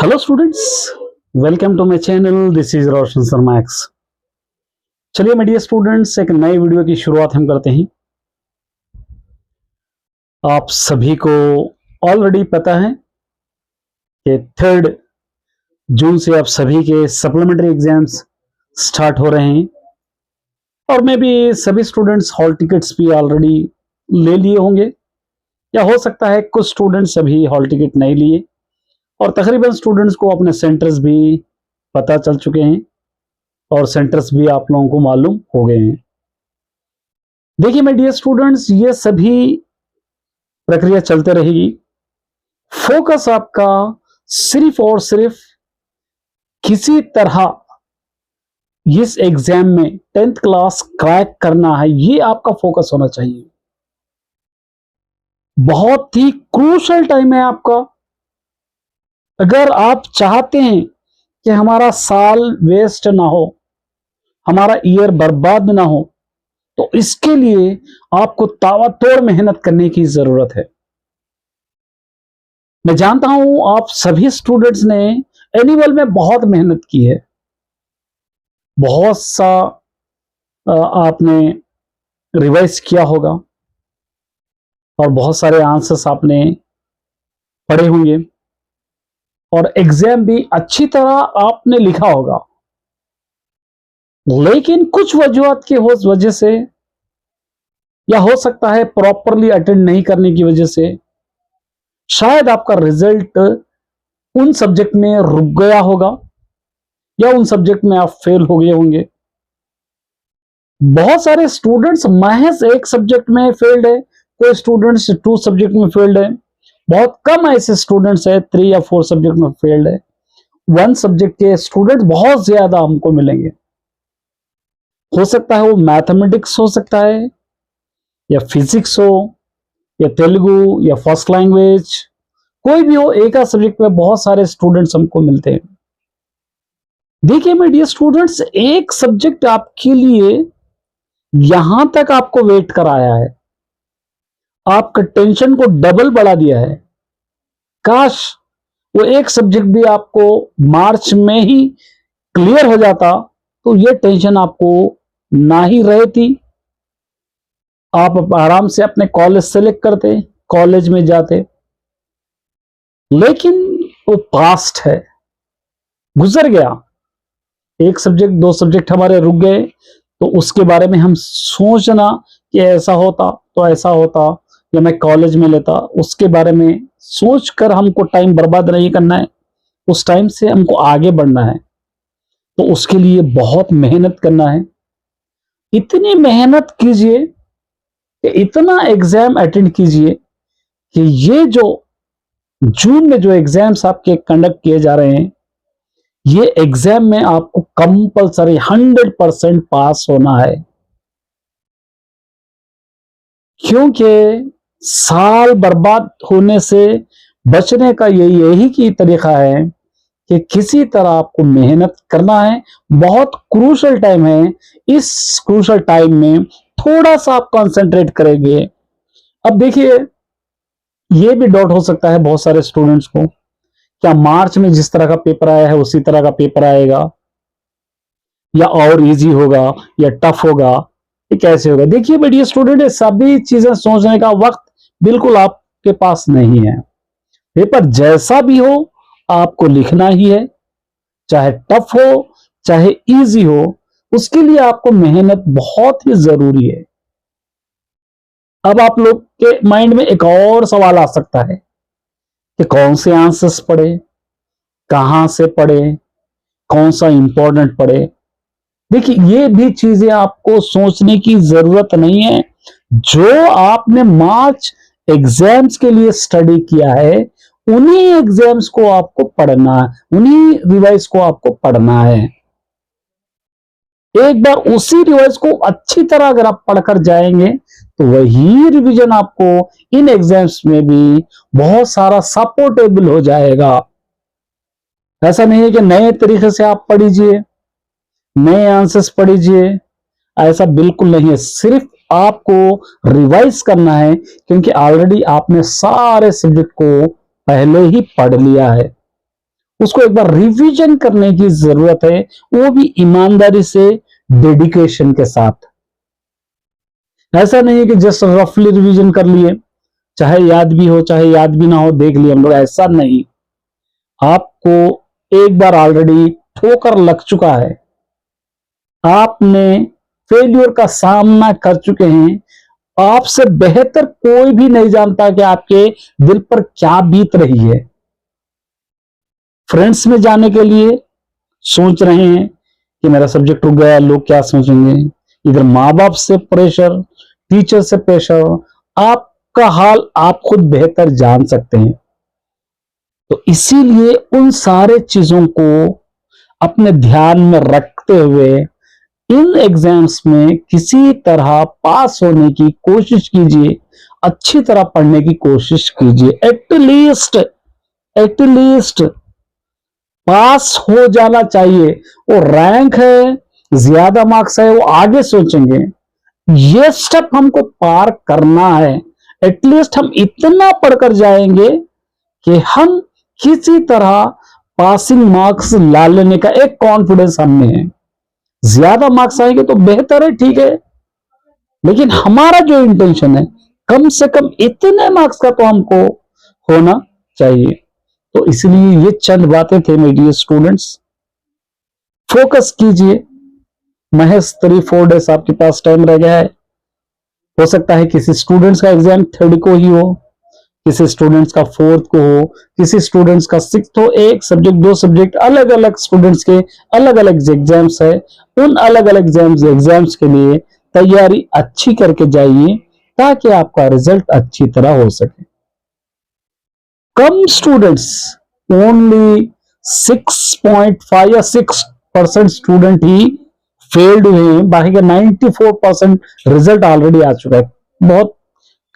Hello students, welcome to my channel. This is Roshan Sharma X. चलिए मेडिया students, एक नए वीडियो की शुरुआत हम करते हैं। आप सभी को ऑलरेडी पता है कि 3 जून से आप सभी के सप्लीमेंट्री एग्जाम्स स्टार्ट हो रहे हैं और मे भी सभी स्टूडेंट्स हॉल टिकट्स भी ऑलरेडी ले लिए होंगे, या हो सकता है कुछ स्टूडेंट्स अभी हॉल टिकट नहीं लिए और तकरीबन स्टूडेंट्स को अपने सेंटर्स भी पता चल चुके हैं और सेंटर्स भी आप लोगों को मालूम हो गए हैं। देखिए मेरे डियर स्टूडेंट्स, ये सभी प्रक्रिया चलते रहेगी। फोकस आपका सिर्फ और सिर्फ किसी तरह इस एग्जाम में 10th क्लास क्रैक करना है, ये आपका फोकस होना चाहिए। बहुत ही क्रूशल टाइम है आपका। अगर आप चाहते हैं कि हमारा साल वेस्ट ना हो, हमारा ईयर बर्बाद ना हो, तो इसके लिए आपको ताबड़तोड़ मेहनत करने की जरूरत है। मैं जानता हूं आप सभी स्टूडेंट्स ने एनुअल में बहुत मेहनत की है, बहुत सा आपने रिवाइज किया होगा और बहुत सारे आंसर्स आपने पढ़े होंगे और एग्जाम भी अच्छी तरह आपने लिखा होगा। लेकिन कुछ वजूहत की वजह से, या हो सकता है प्रॉपरली अटेंड नहीं करने की वजह से, शायद आपका रिजल्ट उन सब्जेक्ट में रुक गया होगा या उन सब्जेक्ट में आप फेल हो गए होंगे। बहुत सारे स्टूडेंट्स महज एक सब्जेक्ट में फेल्ड है, कोई स्टूडेंट्स 2 सब्जेक्ट में फेल्ड है, बहुत कम ऐसे स्टूडेंट्स है 3 या 4 सब्जेक्ट में फेल्ड है। 1 सब्जेक्ट के स्टूडेंट्स बहुत ज्यादा हमको मिलेंगे। हो सकता है वो मैथमेटिक्स हो सकता है, या फिजिक्स हो, या तेलुगु, या फर्स्ट लैंग्वेज, कोई भी हो, एक सब्जेक्ट में बहुत सारे स्टूडेंट्स हमको मिलते हैं। देखिए मेरे डियर स्टूडेंट्स, एक सब्जेक्ट आपके लिए यहां तक आपको वेट कराया है, आपका टेंशन को डबल बढ़ा दिया है। काश वो एक सब्जेक्ट भी आपको मार्च में ही क्लियर हो जाता तो ये टेंशन आपको ना ही रहती। आप आराम से अपने कॉलेज सेलेक्ट करते, कॉलेज में जाते। लेकिन वो पास्ट है, गुजर गया। एक सब्जेक्ट 2 सब्जेक्ट हमारे रुक गए, तो उसके बारे में हम सोचना कि ऐसा होता तो ऐसा होता, या मैं कॉलेज में लेता, उसके बारे में सोचकर हमको टाइम बर्बाद नहीं करना है। उस टाइम से हमको आगे बढ़ना है, तो उसके लिए बहुत मेहनत करना है। इतनी मेहनत कीजिए कि इतना एग्जाम अटेंड कीजिए कि ये जो जून में जो एग्जाम्स आपके कंडक्ट किए जा रहे हैं, ये एग्जाम में आपको कंपलसरी 100% पास होना है। क्योंकि साल बर्बाद होने से बचने का यही की तरीका है कि किसी तरह आपको मेहनत करना है। बहुत क्रूशल टाइम है, इस क्रूशल टाइम में थोड़ा सा आप कंसंट्रेट करेंगे। अब देखिए, ये भी डाउट हो सकता है बहुत सारे स्टूडेंट्स को, क्या मार्च में जिस तरह का पेपर आया है उसी तरह का पेपर आएगा, या और इजी होगा, या टफ होगा, ये कैसे होगा? देखिए बेटिए स्टूडेंट, सभी चीजें सोचने का वक्त बिल्कुल आपके पास नहीं है। पेपर जैसा भी हो आपको लिखना ही है, चाहे टफ हो चाहे इजी हो, उसके लिए आपको मेहनत बहुत ही जरूरी है। अब आप लोग के माइंड में एक और सवाल आ सकता है कि कौन से आंसर्स पढ़े, कहां से पढ़े, कौन सा इंपॉर्टेंट पढ़े। देखिए ये भी चीजें आपको सोचने की जरूरत नहीं है। जो आपने मार्च एग्जाम्स के लिए स्टडी किया है, उन्हीं एग्जाम्स को आपको पढ़ना है, उन्हीं रिवाइज को आपको पढ़ना है। एक बार उसी रिवाइज को अच्छी तरह अगर आप पढ़कर जाएंगे तो वही रिवीजन आपको इन एग्जाम्स में भी बहुत सारा सपोर्टेबल हो जाएगा। ऐसा नहीं है कि नए तरीके से आप पढ़िए, नए आंसर्स पढ़िए, ऐसा बिल्कुल नहीं है। सिर्फ आपको रिवाइज करना है, क्योंकि ऑलरेडी आपने सारे सब्जेक्ट को पहले ही पढ़ लिया है। उसको एक बार रिवीजन करने की जरूरत है, वो भी ईमानदारी से, डेडिकेशन के साथ। ऐसा नहीं है कि जस्ट रफली रिवीजन कर लिए, चाहे याद भी हो चाहे याद भी ना हो, देख लिए हम लोग, ऐसा नहीं। आपको एक बार ऑलरेडी ठोकर लग चुका है, आपने फेल्यूर का सामना कर चुके हैं, आपसे बेहतर कोई भी नहीं जानता कि आपके दिल पर क्या बीत रही है। फ्रेंड्स में जाने के लिए सोच रहे हैं कि मेरा सब्जेक्ट रुक गया, लोग क्या सोचेंगे, इधर माँ बाप से प्रेशर, टीचर से प्रेशर, आपका हाल आप खुद बेहतर जान सकते हैं। तो इसीलिए उन सारे चीजों को अपने ध्यान में रखते हुए इन एग्जाम्स में किसी तरह पास होने की कोशिश कीजिए, अच्छी तरह पढ़ने की कोशिश कीजिए, एटलीस्ट पास हो जाना चाहिए। वो रैंक है, ज्यादा मार्क्स है, वो आगे सोचेंगे, ये स्टेप हमको पार करना है। एटलीस्ट हम इतना पढ़कर जाएंगे कि हम किसी तरह पासिंग मार्क्स ला लेने का एक कॉन्फिडेंस हमें है। ज्यादा मार्क्स आएंगे तो बेहतर है, ठीक है, लेकिन हमारा जो इंटेंशन है कम से कम इतने मार्क्स का तो हमको होना चाहिए। तो इसलिए ये चंद बातें थे मेरे डियर स्टूडेंट्स। फोकस कीजिए, महज 3-4 डेज आपके पास टाइम रह गया है। हो सकता है किसी स्टूडेंट्स का एग्जाम 3rd को ही हो, किसी स्टूडेंट्स का 4th को हो, किसी स्टूडेंट्स का 6th हो। एक सब्जेक्ट 2 सब्जेक्ट अलग अलग स्टूडेंट्स के अलग अलग एग्जाम्स है। उन अलग अलग एग्जाम्स के लिए तैयारी अच्छी करके जाइए ताकि आपका रिजल्ट अच्छी तरह हो सके। कम स्टूडेंट्स, ओनली 6.5 या 6% स्टूडेंट ही फेल्ड हुए हैं, बाकी का 94% रिजल्ट ऑलरेडी आ चुका है। बहुत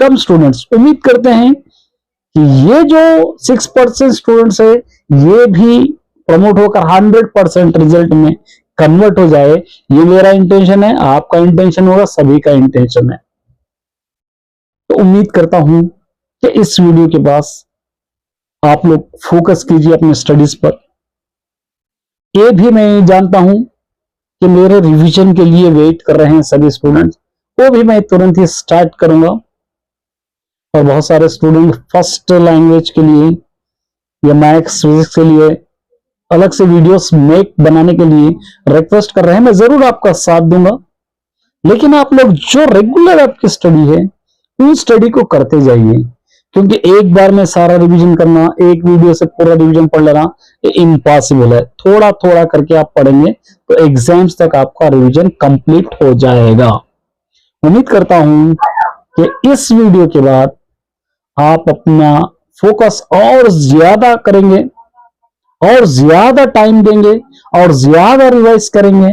कम स्टूडेंट्स। उम्मीद करते हैं कि ये जो 6% स्टूडेंट्स है ये भी प्रमोट होकर 100% रिजल्ट में कन्वर्ट हो जाए। ये मेरा इंटेंशन है, आपका इंटेंशन होगा, सभी का इंटेंशन है। तो उम्मीद करता हूं कि इस वीडियो के बाद आप लोग फोकस कीजिए अपने स्टडीज पर। ये भी मैं जानता हूं कि मेरे रिवीजन के लिए वेट कर रहे हैं सभी स्टूडेंट्स, वो भी मैं तुरंत ही स्टार्ट करूंगा। और बहुत सारे स्टूडेंट फर्स्ट लैंग्वेज के लिए या मैथ्स फिजिक्स के लिए अलग से वीडियोस बनाने के लिए रिक्वेस्ट कर रहे हैं। मैं जरूर आपका साथ दूंगा, लेकिन आप लोग जो रेगुलर आपकी स्टडी है उन स्टडी को करते जाइए, क्योंकि एक बार में सारा रिवीजन करना, एक वीडियो से पूरा रिवीजन पढ़ लेना, ये इम्पॉसिबल है। थोड़ा थोड़ा करके आप पढ़ेंगे तो एग्जाम्स तक आपका रिवीजन कंप्लीट हो जाएगा। उम्मीद करता हूं कि इस वीडियो के बाद आप अपना फोकस और ज्यादा करेंगे और ज्यादा टाइम देंगे और ज्यादा रिवाइज करेंगे,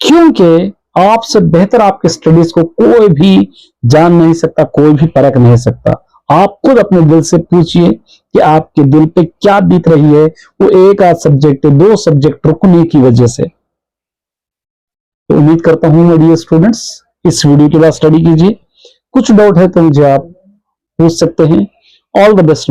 क्योंकि आपसे बेहतर आपके स्टडीज को कोई भी जान नहीं सकता, कोई भी परख नहीं सकता। आप खुद अपने दिल से पूछिए कि आपके दिल पे क्या बीत रही है वो एक आध सब्जेक्ट 2 सब्जेक्ट रुकने की वजह से। तो उम्मीद करता हूं मेरे डियर स्टूडेंट्स इस वीडियो के बाद स्टडी कीजिए। कुछ डाउट है तो मुझे आप पूछ सकते हैं। All the best.